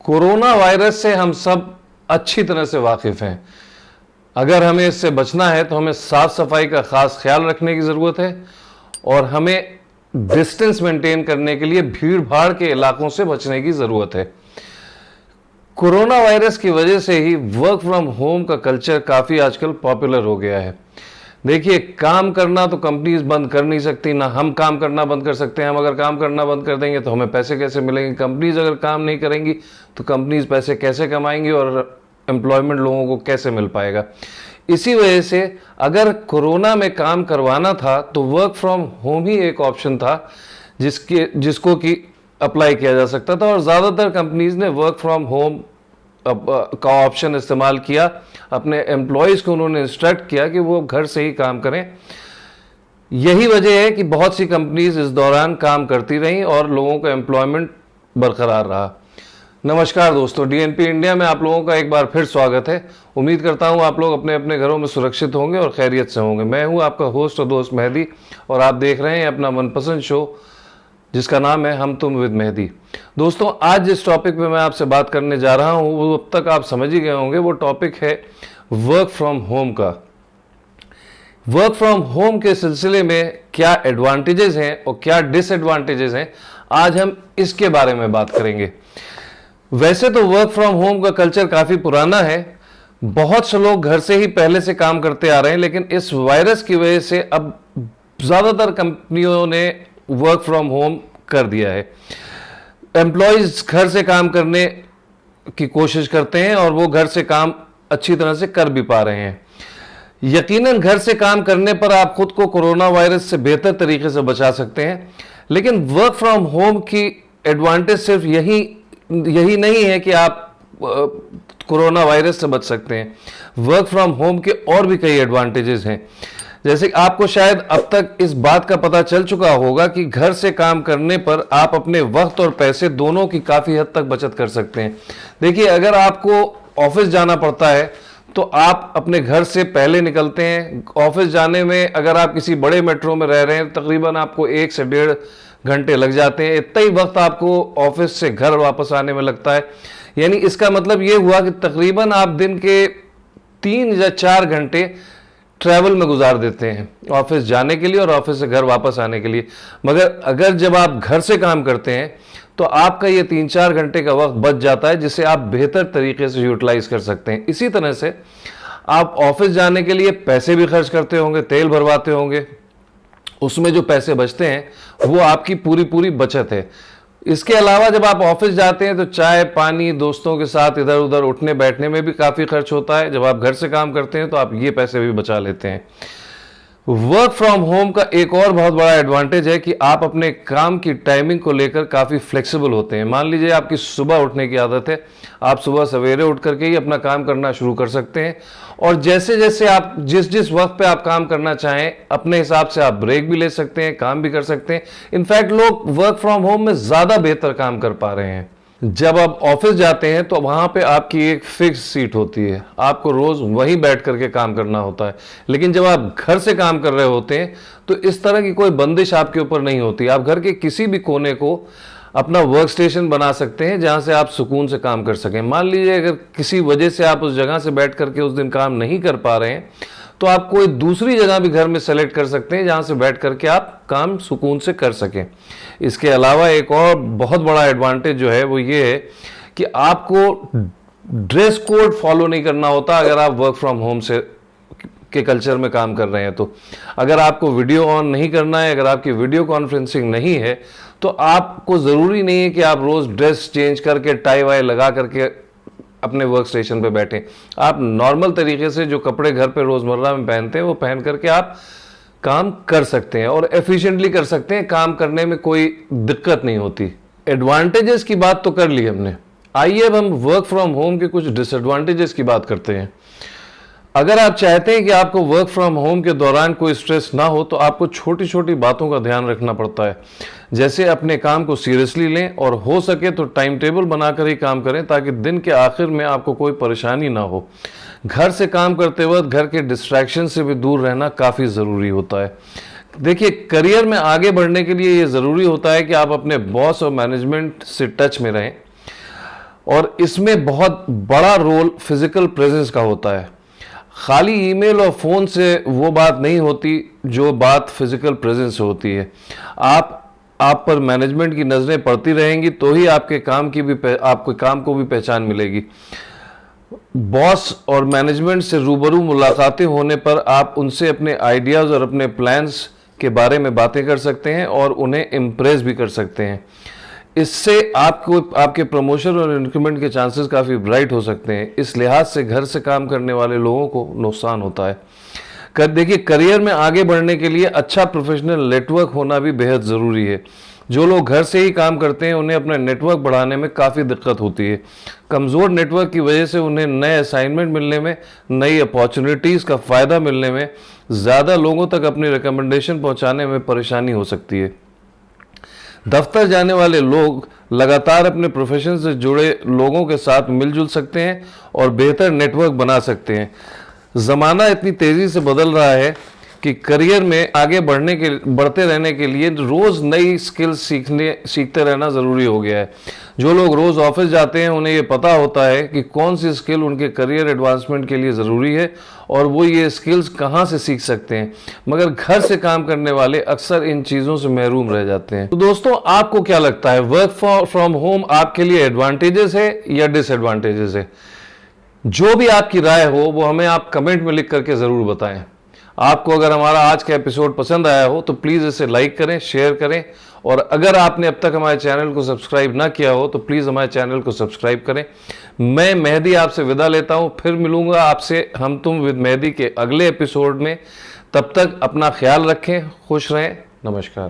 Corona virus से हम सब अच्छी तरह से वाकिफ हैं। अगर हमें इससे बचना है तो हमें साफ सफाई का खास ख्याल रखने की ज़रूरत है और हमें डिस्टेंस मेंटेन करने के लिए भीड़ भाड़ के इलाकों से बचने की ज़रूरत है। कोरोना वायरस की वजह से ही वर्क फ्रॉम होम का कल्चर काफ़ी आजकल पॉपुलर हो गया है। देखिए, काम करना तो कंपनीज बंद कर नहीं सकती, ना हम काम करना बंद कर सकते हैं। हम अगर काम करना बंद कर देंगे तो हमें पैसे कैसे मिलेंगे? कंपनीज अगर काम नहीं करेंगी तो कंपनीज पैसे कैसे कमाएंगी और एम्प्लॉयमेंट लोगों को कैसे मिल पाएगा? इसी वजह से अगर कोरोना में काम करवाना था तो वर्क फ्रॉम होम ही एक ऑप्शन था जिसको कि अप्लाई किया जा सकता था, और ज़्यादातर कंपनीज ने वर्क फ्रॉम होम का ऑप्शन इस्तेमाल किया। अपने एम्प्लॉयज़ को उन्होंने इंस्ट्रक्ट किया कि वो घर से ही काम करें। यही वजह है कि बहुत सी कंपनीज इस दौरान काम करती रहीं और लोगों का एम्प्लॉयमेंट बरकरार रहा। नमस्कार दोस्तों, डीएनपी इंडिया में आप लोगों का एक बार फिर स्वागत है। उम्मीद करता हूं आप लोग अपने अपने घरों में सुरक्षित होंगे और खैरियत से होंगे। मैं हूं आपका होस्ट और दोस्त मेहदी और आप देख रहे हैं अपना मनपसंद शो जिसका नाम है हम तुम विद मेहदी। दोस्तों, आज जिस टॉपिक पे मैं आपसे बात करने जा रहा हूं वो अब तक आप समझ ही गए होंगे। वो टॉपिक है वर्क फ्रॉम होम का। वर्क फ्रॉम होम के सिलसिले में क्या एडवांटेजेस हैं और क्या डिसएडवांटेजेस हैं, आज हम इसके बारे में बात करेंगे। वैसे तो वर्क फ्रॉम होम का कल्चर काफ़ी पुराना है। बहुत से लोग घर से ही पहले से काम करते आ रहे हैं, लेकिन इस वायरस की वजह से अब ज़्यादातर कंपनियों ने वर्क फ्रॉम होम कर दिया है। एम्प्लॉयज़ घर से काम करने की कोशिश करते हैं और वो घर से काम अच्छी तरह से कर भी पा रहे हैं। यकीनन घर से काम करने पर आप खुद को कोरोना वायरस से बेहतर तरीके से बचा सकते हैं, लेकिन वर्क फ्रॉम होम की एडवांटेज सिर्फ यही नहीं है कि आप कोरोना वायरस से बच सकते हैं। वर्क फ्रॉम होम के और भी कई एडवांटेजेस हैं। जैसे आपको शायद अब तक इस बात का पता चल चुका होगा कि घर से काम करने पर आप अपने वक्त और पैसे दोनों की काफ़ी हद तक बचत कर सकते हैं। देखिए, अगर आपको ऑफिस जाना पड़ता है तो आप अपने घर से पहले निकलते हैं। ऑफिस जाने में अगर आप किसी बड़े मेट्रो में रह रहे हैं तकरीबन आपको 1 से 1.5 घंटे लग जाते हैं। इतना ही वक्त आपको ऑफिस से घर वापस आने में लगता है। यानी इसका मतलब ये हुआ कि तकरीबन आप दिन के 3 या 4 घंटे ट्रैवल में गुजार देते हैं ऑफिस जाने के लिए और ऑफिस से घर वापस आने के लिए। मगर अगर जब आप घर से काम करते हैं तो आपका ये 3-4 घंटे का वक्त बच जाता है, जिसे आप बेहतर तरीके से यूटिलाइज कर सकते हैं। इसी तरह से आप ऑफिस जाने के लिए पैसे भी खर्च करते होंगे, तेल भरवाते होंगे। उसमें जो पैसे बचते हैं वो आपकी पूरी बचत है। इसके अलावा जब आप ऑफिस जाते हैं तो चाय पानी, दोस्तों के साथ इधर उधर उठने बैठने में भी काफ़ी खर्च होता है। जब आप घर से काम करते हैं तो आप ये पैसे भी बचा लेते हैं। वर्क फ्रॉम होम का एक और बहुत बड़ा एडवांटेज है कि आप अपने काम की टाइमिंग को लेकर काफ़ी फ्लेक्सिबल होते हैं। मान लीजिए आपकी सुबह उठने की आदत है, आप सुबह सवेरे उठ करके ही अपना काम करना शुरू कर सकते हैं और जैसे जैसे आप जिस वक्त पे आप काम करना चाहें अपने हिसाब से आप ब्रेक भी ले सकते हैं, काम भी कर सकते हैं। इनफैक्ट लोग वर्क फ्रॉम होम में ज़्यादा बेहतर काम कर पा रहे हैं। जब आप ऑफिस जाते हैं तो वहाँ पे आपकी एक फिक्स सीट होती है, आपको रोज़ वहीं बैठ करके काम करना होता है। लेकिन जब आप घर से काम कर रहे होते हैं तो इस तरह की कोई बंदिश आपके ऊपर नहीं होती। आप घर के किसी भी कोने को अपना वर्क स्टेशन बना सकते हैं जहाँ से आप सुकून से काम कर सकें। मान लीजिए अगर किसी वजह से आप उस जगह से बैठ करके उस दिन काम नहीं कर पा रहे हैं तो आप कोई दूसरी जगह भी घर में सेलेक्ट कर सकते हैं जहाँ से बैठ करके आप काम सुकून से कर सकें। इसके अलावा एक और बहुत बड़ा एडवांटेज जो है वो ये है कि आपको ड्रेस कोड फॉलो नहीं करना होता अगर आप वर्क फ्रॉम होम से के कल्चर में काम कर रहे हैं। तो अगर आपको वीडियो ऑन नहीं करना है, अगर आपकी वीडियो कॉन्फ्रेंसिंग नहीं है तो आपको ज़रूरी नहीं है कि आप रोज़ ड्रेस चेंज करके टाई वाई लगा करके अपने वर्क स्टेशन पे बैठें। आप नॉर्मल तरीके से जो कपड़े घर पे रोज़मर्रा में पहनते हैं वो पहन करके आप काम कर सकते हैं और एफिशिएंटली कर सकते हैं। काम करने में कोई दिक्कत नहीं होती। एडवांटेजेस की बात तो कर ली हमने, आइए अब हम वर्क फ्रॉम होम के कुछ डिसएडवांटेजेस की बात करते हैं। अगर आप चाहते हैं कि आपको वर्क फ्रॉम होम के दौरान कोई स्ट्रेस ना हो तो आपको छोटी छोटी बातों का ध्यान रखना पड़ता है। जैसे अपने काम को सीरियसली लें और हो सके तो टाइम टेबल बनाकर ही काम करें ताकि दिन के आखिर में आपको कोई परेशानी ना हो। घर से काम करते वक्त घर के डिस्ट्रैक्शन से भी दूर रहना काफ़ी ज़रूरी होता है। देखिए, करियर में आगे बढ़ने के लिए ये ज़रूरी होता है कि आप अपने बॉस और मैनेजमेंट से टच में रहें, और इसमें बहुत बड़ा रोल फिजिकल प्रेजेंस का होता है। खाली ईमेल और फ़ोन से वो बात नहीं होती जो बात फिजिकल प्रेजेंस से होती है। आप पर मैनेजमेंट की नज़रें पड़ती रहेंगी तो ही आपके काम को भी पहचान मिलेगी। बॉस और मैनेजमेंट से रूबरू मुलाकातें होने पर आप उनसे अपने आइडियाज़ और अपने प्लान्स के बारे में बातें कर सकते हैं और उन्हें इम्प्रेस भी कर सकते हैं। इससे आपके प्रमोशन और इंक्रीमेंट के चांसेस काफ़ी ब्राइट हो सकते हैं। इस लिहाज से घर से काम करने वाले लोगों को नुकसान होता है। देखिए, करियर में आगे बढ़ने के लिए अच्छा प्रोफेशनल नेटवर्क होना भी बेहद ज़रूरी है। जो लोग घर से ही काम करते हैं उन्हें अपना नेटवर्क बढ़ाने में काफ़ी दिक्कत होती है। कमज़ोर नेटवर्क की वजह से उन्हें नए असाइनमेंट मिलने में, नई अपॉर्चुनिटीज़ का फ़ायदा मिलने में, ज़्यादा लोगों तक अपनी रिकमेंडेशन पहुंचाने में परेशानी हो सकती है। दफ्तर जाने वाले लोग लगातार अपने प्रोफेशन से जुड़े लोगों के साथ मिलजुल सकते हैं और बेहतर नेटवर्क बना सकते हैं। ज़माना इतनी तेज़ी से बदल रहा है कि करियर में आगे बढ़ते रहने के लिए रोज़ नई स्किल्स सीखते रहना ज़रूरी हो गया है। जो लोग रोज़ ऑफिस जाते हैं उन्हें ये पता होता है कि कौन सी स्किल उनके करियर एडवांसमेंट के लिए ज़रूरी है और वो ये स्किल्स कहाँ से सीख सकते हैं, मगर घर से काम करने वाले अक्सर इन चीज़ों से महरूम रह जाते हैं। तो दोस्तों, आपको क्या लगता है, वर्क फ्रॉम होम आपके लिए एडवांटेजेस है या डिसएडवांटेजेस है? जो भी आपकी राय हो वो हमें आप कमेंट में लिख करके ज़रूर बताएं। आपको अगर हमारा आज का एपिसोड पसंद आया हो तो प्लीज़ इसे लाइक करें, शेयर करें, और अगर आपने अब तक हमारे चैनल को सब्सक्राइब ना किया हो तो प्लीज़ हमारे चैनल को सब्सक्राइब करें। मैं मेहदी आपसे विदा लेता हूं, फिर मिलूंगा आपसे हम तुम विद मेहदी के अगले एपिसोड में। तब तक अपना ख्याल रखें, खुश रहें, नमस्कार।